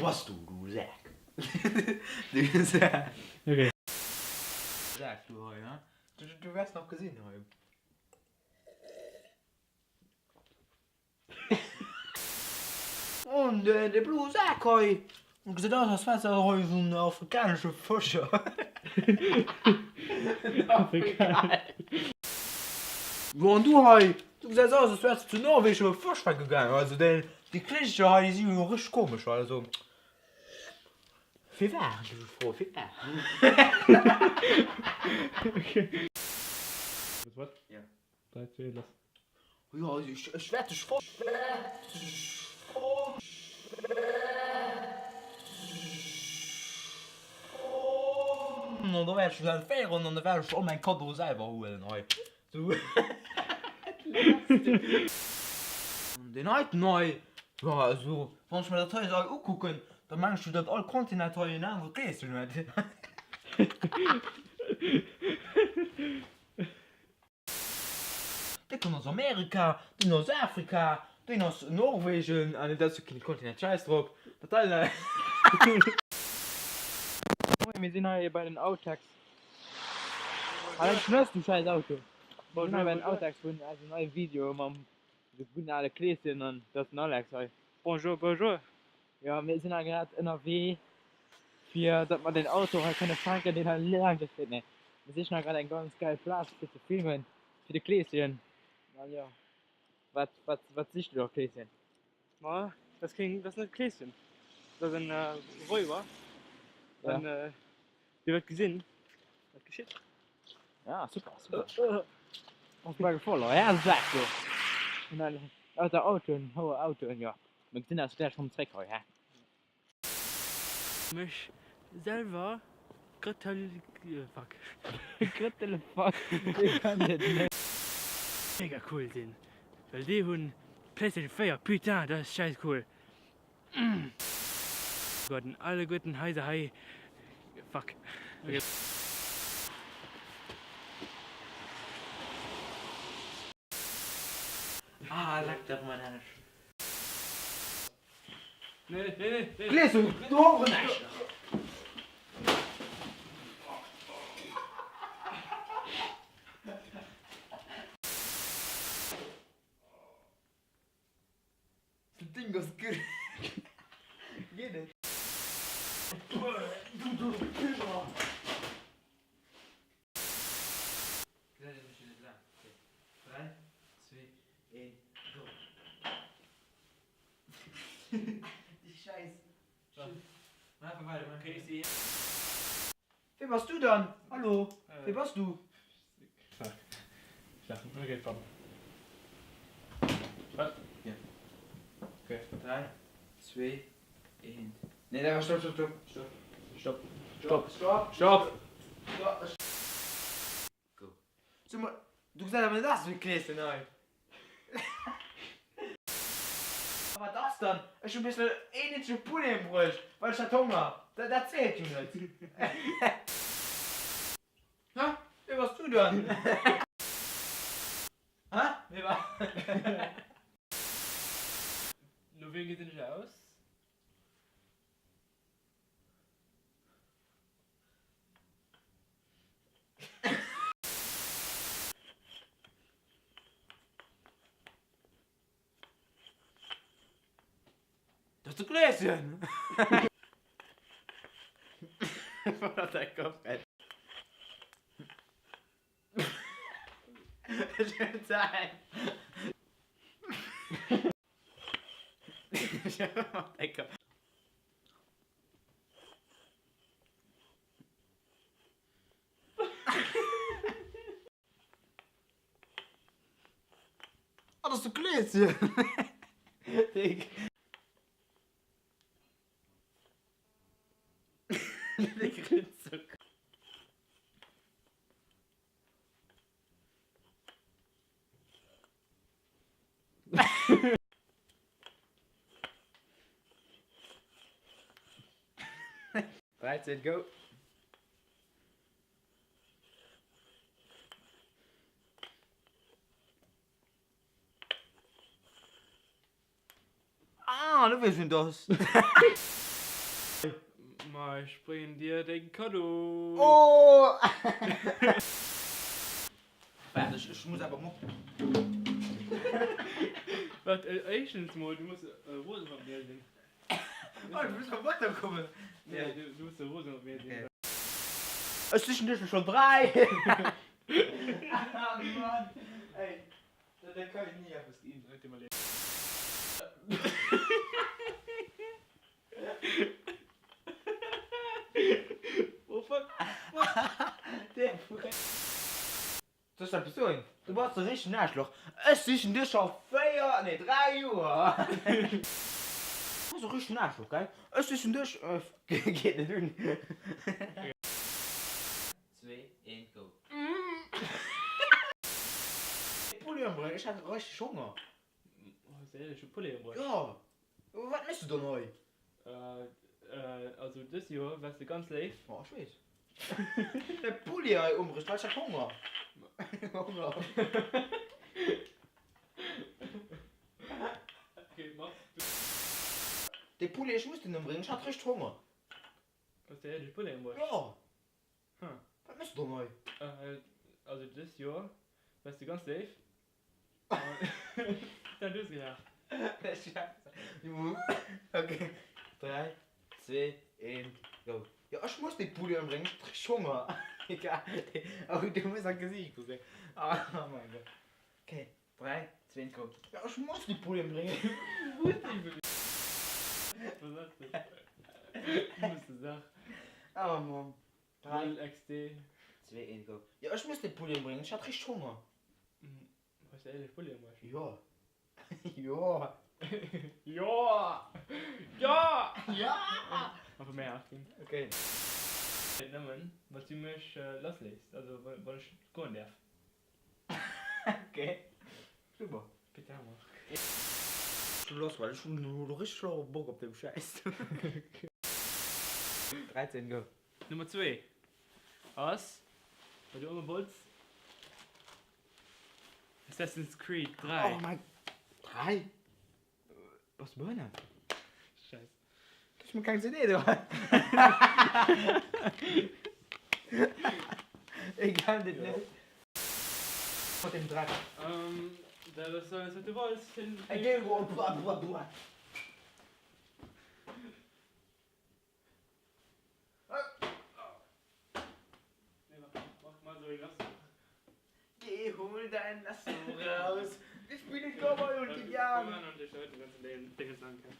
warst du Sack? Du Sack. Okay. Sack, du heute, ne? Du wirst noch gesehen heute. Und der Blue Sack heute. Und sieht aus, als wäre er heute so ein afrikanischer Fischer. Afrikaner. Ja, und du heute. Du siehst aus, als wärst du zu norwegischer Fischer gegangen. Also, die Klinische heute, die sind ja richtig komisch. Also. Wie war du Frau? Wie war? Okay. Was? Ja. 3, 2, lass. Ja, ich werde dich vor. Und dann werde ich dann fair und dann werde ich auch mein Konto selber holen. So. Den alten neu. Ja, also, wenn ich mir das heute angucken, dann meinst du, dass alle Kontinente heute in andere Gläschen werden. Die kommen aus Amerika, die aus Afrika, die aus Norwegen, und das ist kein Kontinent, scheiß drauf. Das alle. Wir sind hier bei den Outtakes. Allein schnürst du scheiß Auto. Wir sind hier bei den Outtakes von also ein neues Video mit guten alle Gläschen und das ist ein Alex heute. Bonjour, bonjour. Ja, wir sind ja gerade in der W. Für, dass man den Auto halt keine Franken, den halt lang finden. Wir sind ja gerade ein ganz geiler Platz für zu filmen, für die Gläschen. Na ja. Was siehst du doch, Gläschen? Ja, das ist nicht Gläschen. Das sind Räuber. Ja. Und die wird gesehen. Was geschieht? Ja, super, super. Ons bij gevallen, ja, dat is echt zo. En dan uit de auto, een hoge auto, en ja. Maar ik denk dat ze daar gewoon trek hoor, ja. Mich selber fuck. Telefon, ik kan dit niet. Mega cool sind. Weil die hun PlayStation 4, putain, das ist scheiß cool. Gott, und alle guten heiße Hai. Fuck. Okay. Ah, leck doch mein Arsch. Nee. Gläschen, du Horen nicht. Das Ding ist gut. Geht nicht. Du Pilger. Okay. 3, 2, 1, go. Die Scheiße. Mach einfach weiter, man kann nicht sehen. Wer warst du dann? Hallo? Wer warst du? Okay, komm. Was? Ja. Okay. 3, 2, 1. Nee, da war stopp. Go. Sag mal, du gesagt aber das wie Gläschen, nein. Aber das dann? Ich hab ein bisschen ähnliche Pulle im Brust, weil ich hatte Hunger. Das zählt ja nicht. Ha? Wer warst du dann? Ha? Wer war? Nur wie geht nicht aus? Das ist ein Gläschen. Vor dein Kopf, ey. Schön sein. Vor dein Kopf. Oh, das ist ein Gläschen. Dick. Die grinst so. Right, set, go. Ah, du willst das. Ich bringe dir den Kado. Oh! Fertig, ich muss aber mal. Warte, erstens mal, du musst Rosen auf mir sehen. Oh, du musst mal weiterkommen. Nee, du musst Rosen auf mir sehen. Es sind nicht schon 3. Ah, Mann. Ey, da kann ich nie etwas geben. Leute, mal Oh fuck. Der Fuck. Das ist eine Person. Du warst ein richtig Arschloch. Es sind dich schon 3 Jahre. Das ist ein richtig Arschloch, gell? Es ist dich. Geht nicht hin. 2, 1, go. Pulli, ich hatte richtig Hunger. Oh, sehr schön Pulle im Bauch. Ja. Was nimmst du da neu? Also das Jahr warst du ganz live. Oh, ich weiß. Der Pulli umbricht, weil ich hab Hunger. Hunger. Okay, mach. Der Pulli, ich muss den umbringen, ich hab richtig Hunger. Was der die Pulle im Bauch? Ja. Hm. Was nimmst du da neu? Also das Jahr warst du ganz live. Dann du es gedacht. Okay. 3, 2, 1, go. Ja, ich muss den Pulli umbringen, ich hab richtig Hunger. Egal. Aber du musst ein Gesicht gucken. Oh mein Gott. Okay. 3, 2, 1, go. Ja, ich muss den Pulli umbringen. Was sagst du? Du musst es sagen. Oh Mann. 3, 3XD. 2, 1, go. Ja, ich muss den Pulli umbringen, ich hab richtig Hunger. Was ist der ehrlich Pulle im Bauch? Ja. Ja. Ja! Ja! Ja. Aber mehr Achtung. Okay. Nehmen, was du mich loslässt. Also, weil ich gehen darf. Okay. Super. Bitte mach. Du los, weil ich schon nur richtig schlauer Bock auf dem Scheiß. 13, go. Nummer 2. Was? Weil du immer wolltest? Assassin's Creed 3. Oh mein. 3? Was meinen? Scheiße. Das ist mir keine Idee, du. Egal, das nicht. Mit dem Draht. Das ist so, als du wolltest. Geh, boah. Mach mal so, ich lass. Geh, hol dein Lasso raus. Ich bin nicht Cowboy und Indianer. Und ich heute ganz in den Dinge sagen kann.